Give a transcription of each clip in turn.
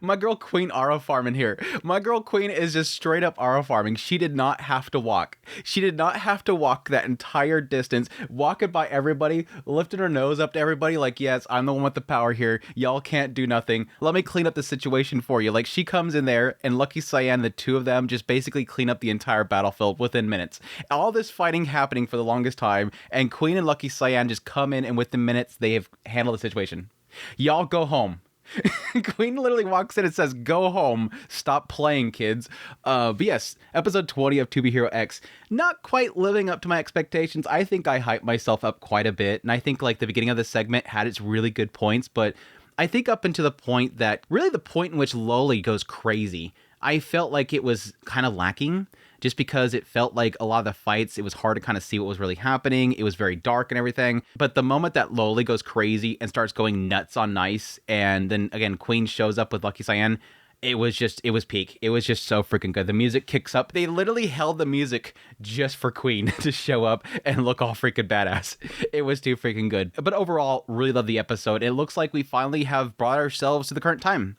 My girl Queen Aura farming here. My girl Queen is just straight up Aura farming. She did not have to walk. She did not have to walk that entire distance, walking by everybody, lifting her nose up to everybody like, yes, I'm the one with the power here. Y'all can't do nothing. Let me clean up the situation for you. Like, she comes in there, and Lucky Cyan, the two of them, just basically clean up the entire battlefield within minutes. All this fighting happening for the longest time, and Queen and Lucky Cyan just come in, and within minutes, they have handled the situation. Y'all go home. Queen literally walks in and says, go home, stop playing, kids. But yes, episode 20 of Tu Bian Yingxiong X, not quite living up to my expectations. I think I hyped myself up quite a bit, and I think like the beginning of this segment had its really good points, but I think up until the point that, really the point in which Loli goes crazy, I felt like it was kind of lacking. Just because it felt like a lot of the fights, it was hard to kind of see what was really happening. It was very dark and everything. But the moment that Loli goes crazy and starts going nuts on Nice, and then again, Queen shows up with Lucky Cyan, it was peak. It was just so freaking good. The music kicks up. They literally held the music just for Queen to show up and look all freaking badass. It was too freaking good. But overall, really love the episode. It looks like we finally have brought ourselves to the current time.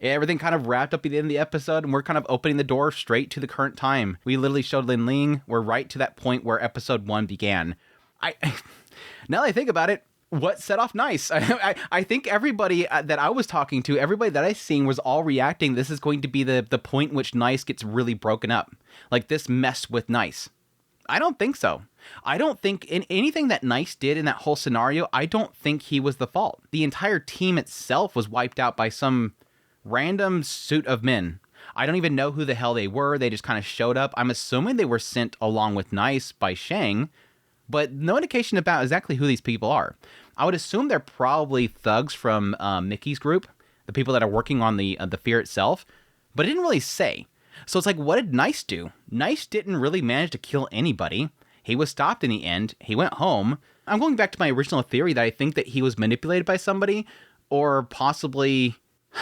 Everything kind of wrapped up at the end of the episode, and we're kind of opening the door straight to the current time. We literally showed Lin Ling. We're right to that point where episode 1 began. Now that I think about it, what set off Nice? I think everybody that I was talking to, everybody that I seen was all reacting. This is going to be the point in which Nice gets really broken up. Like this mess with Nice. I don't think so. I don't think in anything that Nice did in that whole scenario, I don't think he was the fault. The entire team itself was wiped out by some random suit of men. I don't even know who the hell they were. They just kind of showed up. I'm assuming they were sent along with Nice by Shang, but no indication about exactly who these people are. I would assume they're probably thugs from Micky's group, the people that are working on the fear itself, but it didn't really say. So it's like, what did Nice do? Nice didn't really manage to kill anybody. He was stopped in the end. He went home. I'm going back to my original theory that I think that he was manipulated by somebody, or possibly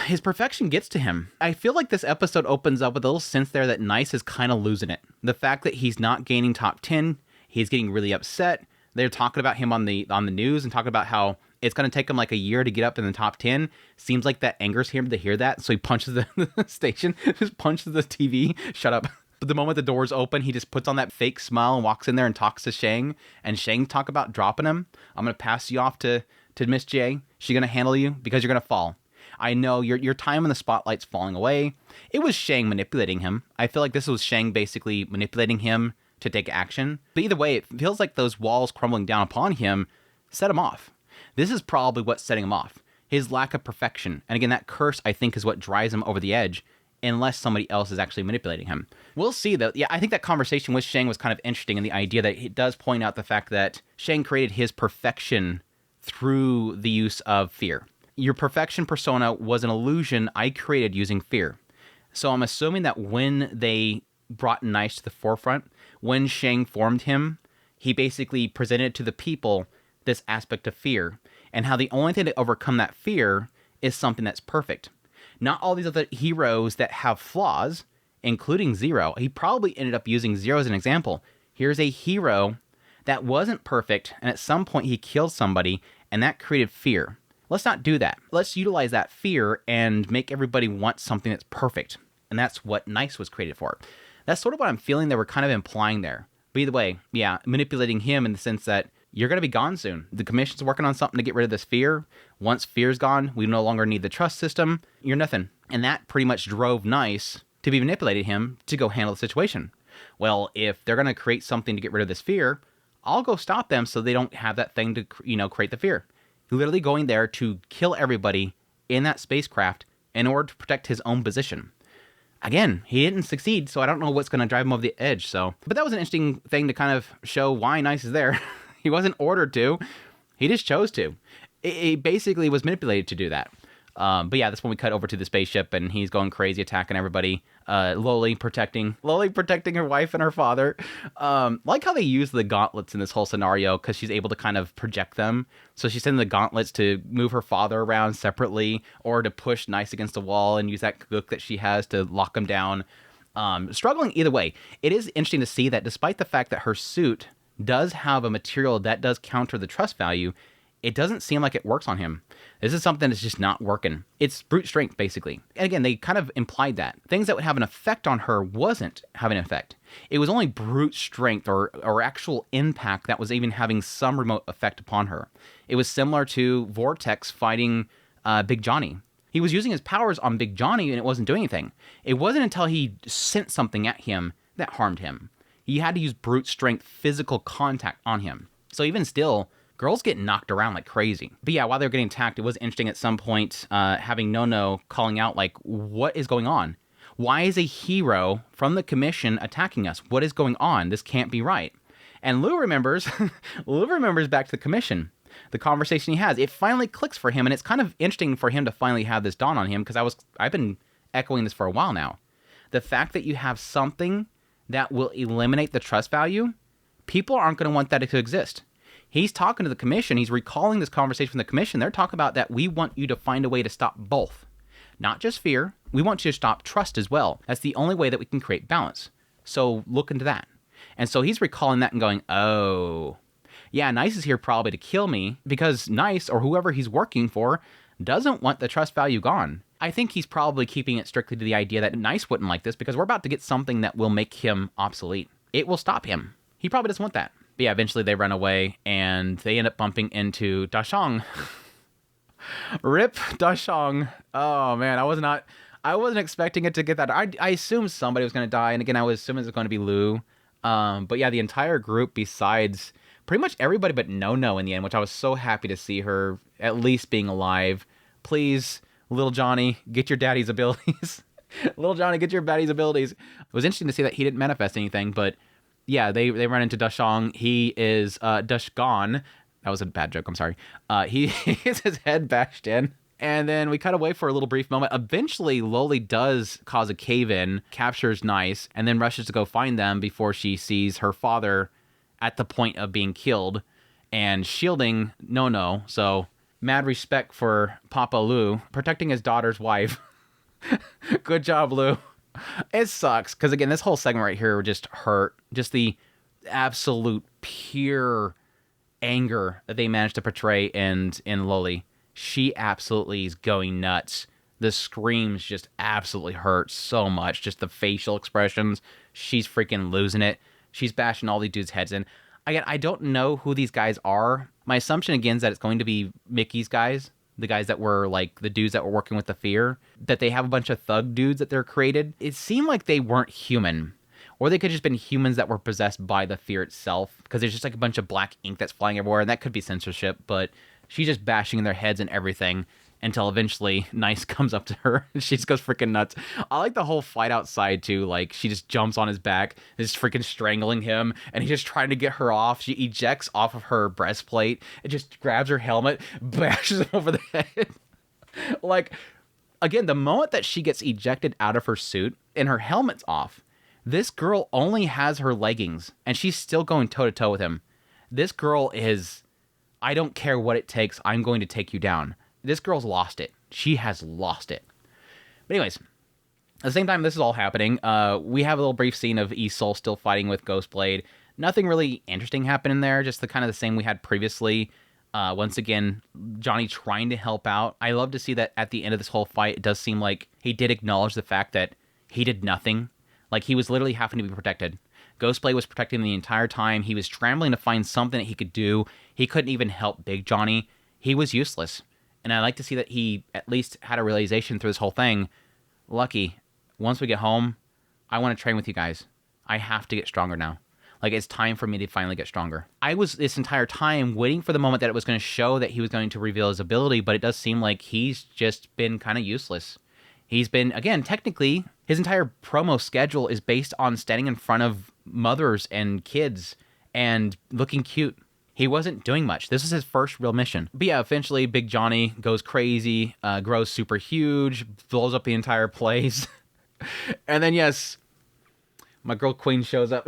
his perfection gets to him. I feel like this episode opens up with a little sense there that Nice is kind of losing it. The fact that he's not gaining top 10, he's getting really upset. They're talking about him on the news and talking about how it's going to take him like a year to get up in the top 10. Seems like that angers him to hear that, so he punches the station, just punches the TV. Shut up. But the moment the doors open, he just puts on that fake smile and walks in there and talks to Shang. And Shang talk about dropping him. I'm going to pass you off to Miss J. She's going to handle you because you're going to fall. I know your time in the spotlight's falling away. It was Shang manipulating him. I feel like this was Shang basically manipulating him to take action. But either way, it feels like those walls crumbling down upon him set him off. This is probably what's setting him off. His lack of perfection. And again, that curse, I think, is what drives him over the edge, unless somebody else is actually manipulating him. We'll see, though. Yeah, I think that conversation with Shang was kind of interesting in the idea that it does point out the fact that Shang created his perfection through the use of fear. Your perfection persona was an illusion I created using fear. So I'm assuming that when they brought Nice to the forefront, when Shang formed him, he basically presented to the people this aspect of fear, and how the only thing to overcome that fear is something that's perfect. Not all these other heroes that have flaws, including Zero. He probably ended up using Zero as an example. Here's a hero that wasn't perfect, and at some point he killed somebody, and that created fear. Let's not do that. Let's utilize that fear and make everybody want something that's perfect. And that's what Nice was created for. That's sort of what I'm feeling they were kind of implying there. But either way, yeah, manipulating him in the sense that you're going to be gone soon. The commission's working on something to get rid of this fear. Once fear's gone, we no longer need the trust system. You're nothing. And that pretty much drove Nice to be manipulating him to go handle the situation. Well, if they're going to create something to get rid of this fear, I'll go stop them so they don't have that thing to, create the fear. Literally going there to kill everybody in that spacecraft in order to protect his own position. Again, he didn't succeed, so I don't know what's going to drive him over the edge. But that was an interesting thing to kind of show why Nice is there. He wasn't ordered to. He just chose to. He basically was manipulated to do that. But yeah, that's when we cut over to the spaceship, and he's going crazy, attacking everybody. Loli protecting her wife and her father. Like how they use the gauntlets in this whole scenario, because she's able to kind of project them. So she's sending the gauntlets to move her father around separately, or to push Nice against the wall and use that hook that she has to lock him down. Struggling either way. It is interesting to see that despite the fact that her suit does have a material that does counter the trust value, it doesn't seem like it works on him. This is something that's just not working. It's brute strength, basically. And again, they kind of implied that. Things that would have an effect on her wasn't having an effect. It was only brute strength or actual impact that was even having some remote effect upon her. It was similar to Vortex fighting Big Johnny. He was using his powers on Big Johnny and it wasn't doing anything. It wasn't until he sent something at him that harmed him. He had to use brute strength physical contact on him. So even still, girls get knocked around like crazy. But yeah, while they were getting attacked, it was interesting at some point having No calling out like, what is going on? Why is a hero from the commission attacking us? What is going on? This can't be right. And Lou remembers, back to the commission. The conversation he has, it finally clicks for him, and it's kind of interesting for him to finally have this dawn on him, because I've been echoing this for a while now. The fact that you have something that will eliminate the trust value, people aren't going to want that to exist. He's talking to the commission, he's recalling this conversation from the commission. They're talking about that we want you to find a way to stop both. Not just fear, we want you to stop trust as well. That's the only way that we can create balance. So look into that. And so he's recalling that and going, oh, yeah, Nice is here probably to kill me because Nice, or whoever he's working for, doesn't want the trust value gone. I think he's probably keeping it strictly to the idea that Nice wouldn't like this because we're about to get something that will make him obsolete. It will stop him. He probably doesn't want that. But yeah, eventually they run away and they end up bumping into Xiong. Rip Xiong. Oh man, I wasn't expecting it to get that. I assumed somebody was going to die, and again, I was assuming it was going to be Lou. But yeah, the entire group besides pretty much everybody but No in the end, which I was so happy to see her at least being alive. Please, little Johnny, get your daddy's abilities. Little Johnny, get your daddy's abilities. It was interesting to see that he didn't manifest anything, but yeah, they run into Xiong. He is Gone. That was a bad joke, I'm sorry. He has his head bashed in. And then we cut away for a little brief moment. Eventually, Loli does cause a cave-in, captures Nice, and then rushes to go find them before she sees her father at the point of being killed and shielding No. So, mad respect for Papa Lou, protecting his daughter's wife. Good job, Lou. It sucks, because again, this whole segment right here just hurt. Just the absolute pure anger that they managed to portray in Loli. She absolutely is going nuts. The screams just absolutely hurt so much. Just the facial expressions. She's freaking losing it. She's bashing all these dudes' heads in. Again, I don't know who these guys are. My assumption, again, is that it's going to be Micky's guys. The guys that were, like, the dudes that were working with the fear. That they have a bunch of thug dudes that they're created. It seemed like they weren't human. Or they could have just been humans that were possessed by the fear itself. Because there's just, like, a bunch of black ink that's flying everywhere. And that could be censorship, but she's just bashing in their heads and everything until eventually Nice comes up to her and she just goes freaking nuts. I like the whole fight outside too. Like, she just jumps on his back, is freaking strangling him, and he's just trying to get her off. She ejects off of her breastplate and just grabs her helmet, bashes him over the head. Like, again, the moment that she gets ejected out of her suit and her helmet's off, this girl only has her leggings and she's still going toe-to-toe with him. This girl is, I don't care what it takes, I'm going to take you down. This girl's lost it. She has lost it. But anyways, at the same time this is all happening, we have a little brief scene of Isol still fighting with Ghostblade. Nothing really interesting happening there, just the kind of the same we had previously. Once again, Johnny trying to help out. I love to see that at the end of this whole fight, it does seem like he did acknowledge the fact that he did nothing. Like, he was literally having to be protected. Ghostblade was protecting him the entire time. He was scrambling to find something that he could do. He couldn't even help Big Johnny. He was useless. And I like to see that he at least had a realization through this whole thing. Lucky, once we get home, I want to train with you guys. I have to get stronger now. Like, it's time for me to finally get stronger. I was this entire time waiting for the moment that it was going to show that he was going to reveal his ability, but it does seem like he's just been kind of useless. He's been, again, technically, his entire promo schedule is based on standing in front of mothers and kids and looking cute. He wasn't doing much. This is his first real mission. But yeah, eventually Big Johnny goes crazy, grows super huge, blows up the entire place. And then, yes, my girl Queen shows up.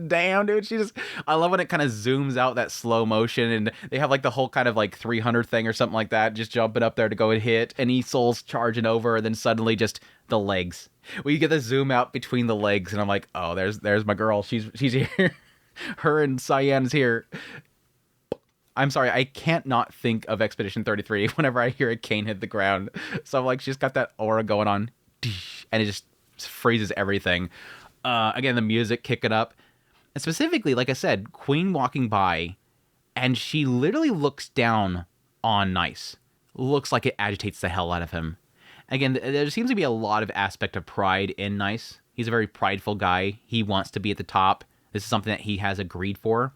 Damn, dude. I love when it kind of zooms out that slow motion and they have like the whole kind of like 300 thing or something like that, just jumping up there to go and hit. And Isol's charging over, and then suddenly just the legs. Well, you get the zoom out between the legs, and I'm like, oh, there's my girl. She's here. Her and Cyan's here. I'm sorry, I can't not think of Expedition 33 whenever I hear a cane hit the ground. So I'm like, she's got that aura going on, and it just freezes everything. Again, the music kicking up. And specifically, like I said, Queen walking by, and she literally looks down on Nice. Looks like it agitates the hell out of him. Again, there seems to be a lot of aspect of pride in Nice. He's a very prideful guy. He wants to be at the top. This is something that he has agreed for.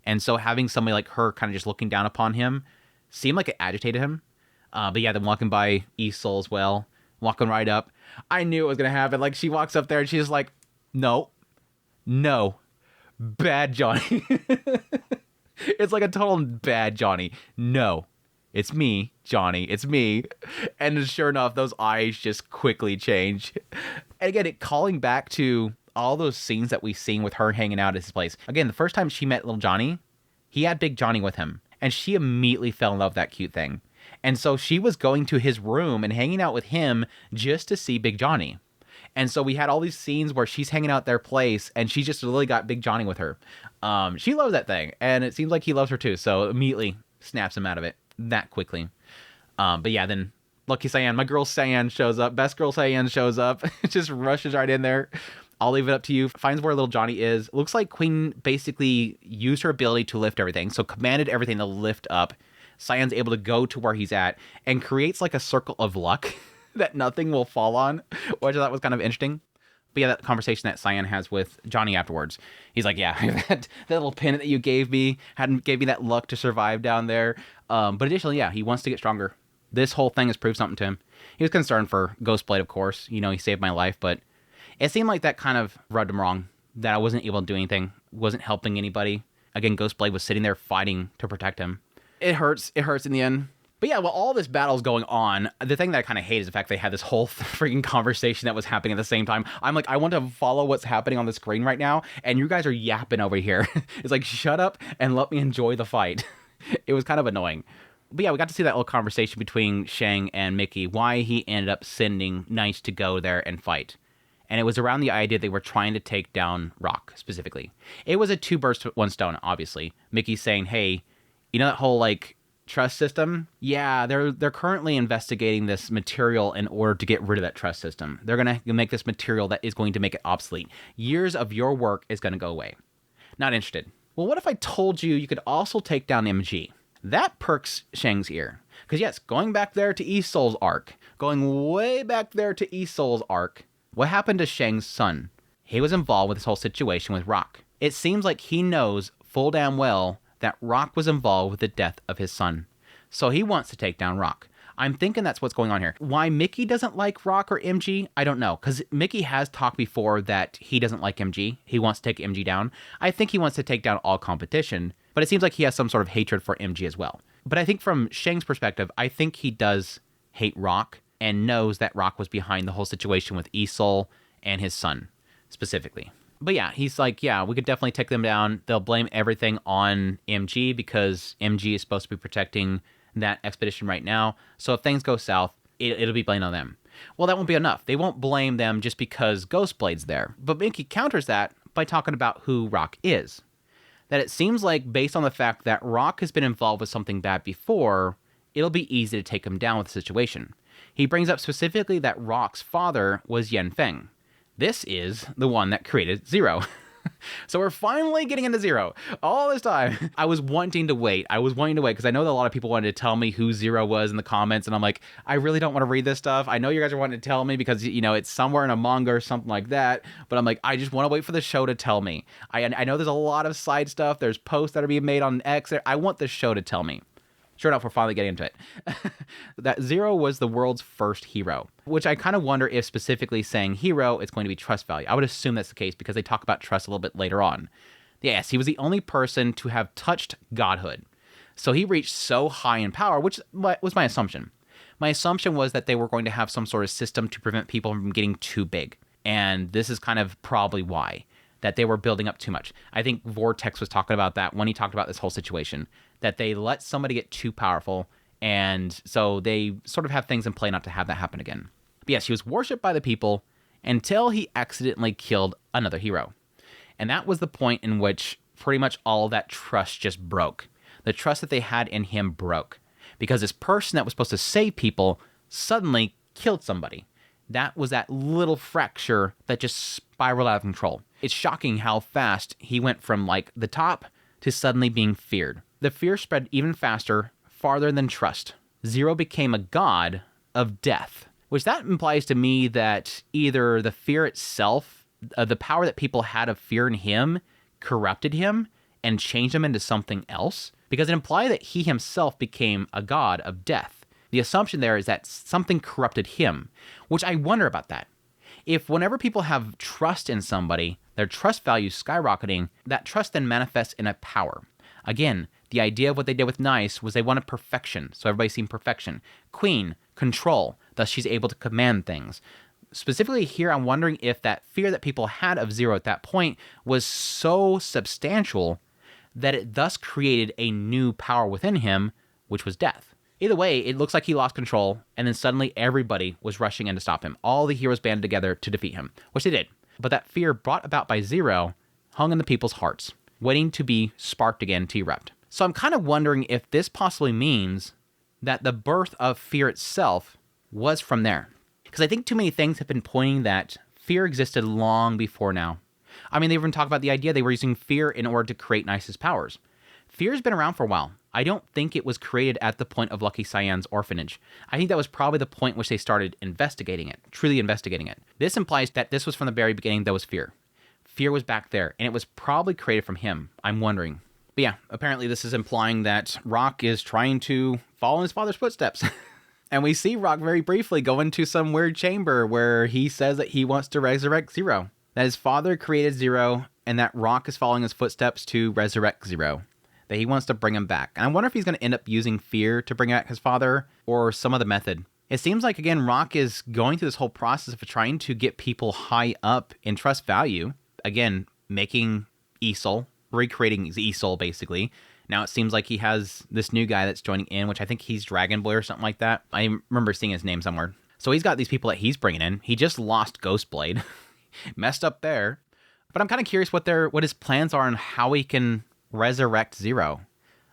And so having somebody like her kind of just looking down upon him seemed like it agitated him. But yeah, then walking by Isol as well, walking right up. I knew it was going to happen. Like, she walks up there and she's like, no, bad Johnny. It's like a total bad Johnny. No, it's me, Johnny. It's me. And sure enough, those eyes just quickly change. And again, it calling back to all those scenes that we've seen with her hanging out at his place. Again, the first time she met little Johnny, he had Big Johnny with him. And she immediately fell in love with that cute thing. And so she was going to his room and hanging out with him just to see Big Johnny. And so we had all these scenes where she's hanging out at their place and she just literally got Big Johnny with her. She loves that thing. And it seems like he loves her too. So immediately snaps him out of it that quickly. But yeah, then Lucky Cyan, my girl Cyan shows up. Best girl Cyan shows up. Just rushes right in there. I'll leave it up to you. Finds where little Johnny is. Looks like Queen basically used her ability to lift everything. So commanded everything to lift up. Cyan's able to go to where he's at and creates like a circle of luck that nothing will fall on, which I thought was kind of interesting. But yeah, that conversation that Cyan has with Johnny afterwards. He's like, yeah, that little pin that you gave me gave me that luck to survive down there. But additionally, yeah, he wants to get stronger. This whole thing has proved something to him. He was concerned for Ghostblade, of course. You know, he saved my life, but it seemed like that kind of rubbed him wrong, that I wasn't able to do anything, wasn't helping anybody. Again, Ghostblade was sitting there fighting to protect him. It hurts in the end. But yeah, while all this battle's going on, the thing that I kind of hate is the fact they had this whole freaking conversation that was happening at the same time. I'm like, I want to follow what's happening on the screen right now, and you guys are yapping over here. It's like, shut up and let me enjoy the fight. It was kind of annoying. But yeah, we got to see that little conversation between Shang and Micky, why he ended up sending Nice to go there and fight. And it was around the idea they were trying to take down Rock, specifically. It was a two birds, one stone, obviously. Mickey saying, hey, you know that whole, like, trust system? Yeah, they're currently investigating this material in order to get rid of that trust system. They're going to make this material that is going to make it obsolete. Years of your work is going to go away. Not interested. Well, what if I told you could also take down MG? That perks Shang's ear. Because yes, going back there to Isol's arc, going way back there to Isol's arc, what happened to Shang's son? He was involved with this whole situation with Rock. It seems like he knows full damn well that Rock was involved with the death of his son. So he wants to take down Rock. I'm thinking that's what's going on here. Why Micky doesn't like Rock or MG, I don't know. Because Micky has talked before that he doesn't like MG. He wants to take MG down. I think he wants to take down all competition. But it seems like he has some sort of hatred for MG as well. But I think from Shang's perspective, I think he does hate Rock and knows that Rock was behind the whole situation with Isol and his son, specifically. But yeah, he's like, yeah, we could definitely take them down. They'll blame everything on MG because MG is supposed to be protecting that expedition right now. So if things go south, it'll be blamed on them. Well, that won't be enough. They won't blame them just because Ghostblade's there. But Micky counters that by talking about who Rock is. That it seems like based on the fact that Rock has been involved with something bad before, it'll be easy to take him down with the situation. He brings up specifically that Rock's father was Yen Feng. This is the one that created Zero. So we're finally getting into Zero. All this time, I was wanting to wait. Because I know that a lot of people wanted to tell me who Zero was in the comments. And I'm like, I really don't want to read this stuff. I know you guys are wanting to tell me because, you know, it's somewhere in a manga or something like that. But I'm like, I just want to wait for the show to tell me. I know there's a lot of side stuff. There's posts that are being made on X. I want the show to tell me. Sure enough, we're finally getting into it. That Zero was the world's first hero, which I kind of wonder if specifically saying hero is going to be trust value. I would assume that's the case because they talk about trust a little bit later on. Yes, he was the only person to have touched godhood. So he reached so high in power, which was my assumption. My assumption was that they were going to have some sort of system to prevent people from getting too big. And this is kind of probably why. That they were building up too much. I think Vortex was talking about that when he talked about this whole situation, that they let somebody get too powerful, and so they sort of have things in play not to have that happen again. But yes, he was worshipped by the people until he accidentally killed another hero. And that was the point in which pretty much all of that trust just broke. The trust that they had in him broke because this person that was supposed to save people suddenly killed somebody. That was that little fracture that just spiraled out of control. It's shocking how fast he went from like the top to suddenly being feared. The fear spread even faster, farther than trust. Zero became a god of death, which that implies to me that either the fear itself, the power that people had of fear in him, corrupted him and changed him into something else, because it implied that he himself became a god of death. The assumption there is that something corrupted him, which I wonder about that. If whenever people have trust in somebody, their trust value skyrocketing, that trust then manifests in a power. Again, the idea of what they did with Nice was they wanted perfection, so everybody's seen perfection. Queen, control, thus she's able to command things. Specifically here, I'm wondering if that fear that people had of Zero at that point was so substantial that it thus created a new power within him, which was death. Either way, it looks like he lost control, and then suddenly everybody was rushing in to stop him. All the heroes banded together to defeat him, which they did. But that fear brought about by Zero hung in the people's hearts, waiting to be sparked again to erupt. So I'm kind of wondering if this possibly means that the birth of fear itself was from there. Because I think too many things have been pointing that fear existed long before now. I mean, they even talk about the idea they were using fear in order to create Nice's powers. Fear's been around for a while. I don't think it was created at the point of Lucky Cyan's orphanage. I think that was probably the point which they started investigating it, truly investigating it. This implies that this was from the very beginning that was fear. Fear was back there, and it was probably created from him, I'm wondering. But yeah, apparently this is implying that Rock is trying to follow in his father's footsteps. And we see Rock very briefly go into some weird chamber where he says that he wants to resurrect Zero. That his father created Zero, and that Rock is following his footsteps to resurrect Zero. That he wants to bring him back. And I wonder if he's going to end up using fear to bring back his father, or some other method. It seems like, again, Rock is going through this whole process of trying to get people high up in trust value. Again, making Isol, recreating Isol, basically. Now it seems like he has this new guy that's joining in, which I think he's Dragon Boy or something like that. I remember seeing his name somewhere. So he's got these people that he's bringing in. He just lost Ghostblade. Messed up there. But I'm kind of curious what his plans are and how he can resurrect Zero.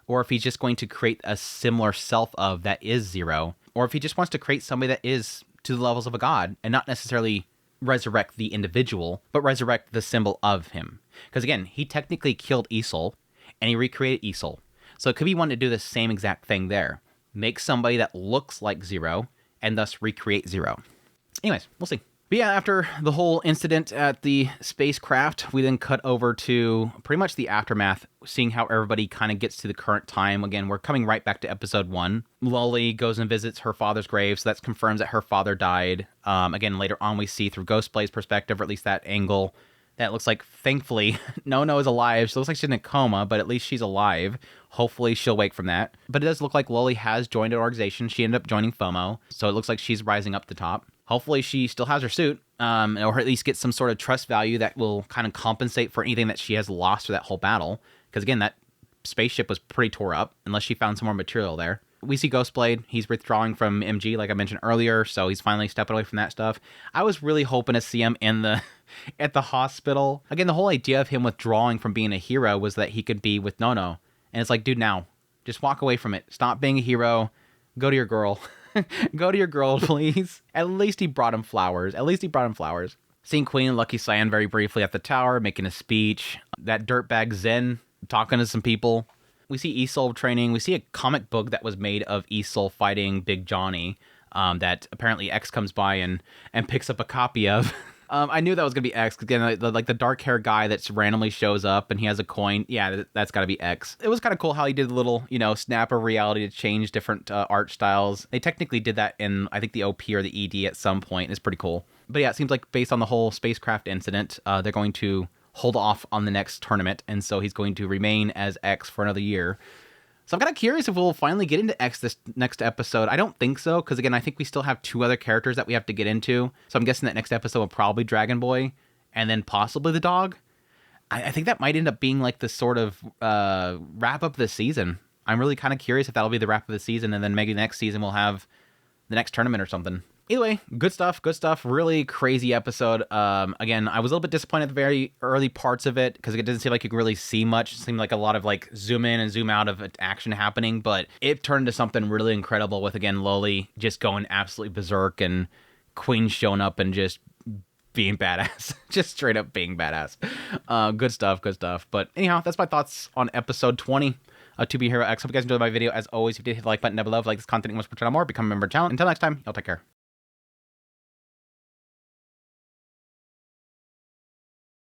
Or if he's just going to create a similar self of that is Zero. Or if he just wants to create somebody that is to the levels of a god and not necessarily resurrect the individual, but resurrect the symbol of him. Because again, he technically killed Isol, and he recreated Isol. So it could be wanting to do the same exact thing there. Make somebody that looks like Zero, and thus recreate Zero. Anyways, we'll see. But yeah, after the whole incident at the spacecraft, we then cut over to pretty much the aftermath, seeing how everybody kind of gets to the current time. Again, we're coming right back to episode 1. Loli goes and visits her father's grave, so that confirms that her father died. Again, later on we see through Ghostblade's perspective, or at least that angle, that looks like, thankfully, No is alive. She looks like she's in a coma, but at least she's alive. Hopefully she'll wake from that. But it does look like Loli has joined an organization. She ended up joining FOMO, so it looks like she's rising up the top. Hopefully she still has her suit, or at least get some sort of trust value that will kind of compensate for anything that she has lost through that whole battle. Because again, that spaceship was pretty tore up, unless she found some more material there. We see Ghostblade. He's withdrawing from MG, like I mentioned earlier, so he's finally stepping away from that stuff. I was really hoping to see him in at the hospital. Again, the whole idea of him withdrawing from being a hero was that he could be with Nono. And it's like, dude, now, just walk away from it. Stop being a hero. Go to your girl. Go to your girl, please. At least he brought him flowers. Seeing Queen and Lucky Cyan very briefly at the tower, making a speech. That dirtbag Zen talking to some people. We see Isol training. We see a comic book that was made of Isol fighting Big Johnny that apparently X comes by and picks up a copy of. I knew that was going to be X. Again, like the dark hair guy that randomly shows up and he has a coin. Yeah, that's got to be X. It was kind of cool how he did a little, snap of reality to change different art styles. They technically did that in, I think, the OP or the ED at some point. It's pretty cool. But yeah, it seems like based on the whole spacecraft incident, they're going to hold off on the next tournament. And so he's going to remain as X for another year. So I'm kind of curious if we'll finally get into X this next episode. I don't think so, because again, I think we still have 2 other characters that we have to get into. So I'm guessing that next episode will probably Dragon Boy, and then possibly the dog. I think that might end up being like the sort of wrap up of the season. I'm really kind of curious if that'll be the wrap of the season, and then maybe next season we'll have the next tournament or something. Either way, good stuff, good stuff. Really crazy episode. Again, I was a little bit disappointed at the very early parts of it because it didn't seem like you could really see much. It seemed like a lot of like zoom in and zoom out of action happening, but it turned into something really incredible with, again, Loli just going absolutely berserk and Queen showing up and just being badass. Just straight up being badass. Good stuff, good stuff. But anyhow, that's my thoughts on episode 20. Tu Bian Yingxiong X. Hope you guys enjoyed my video. As always, if you did, hit the like button down below. If you like this content and want to watch more, become a member of the channel. Until next time, y'all take care.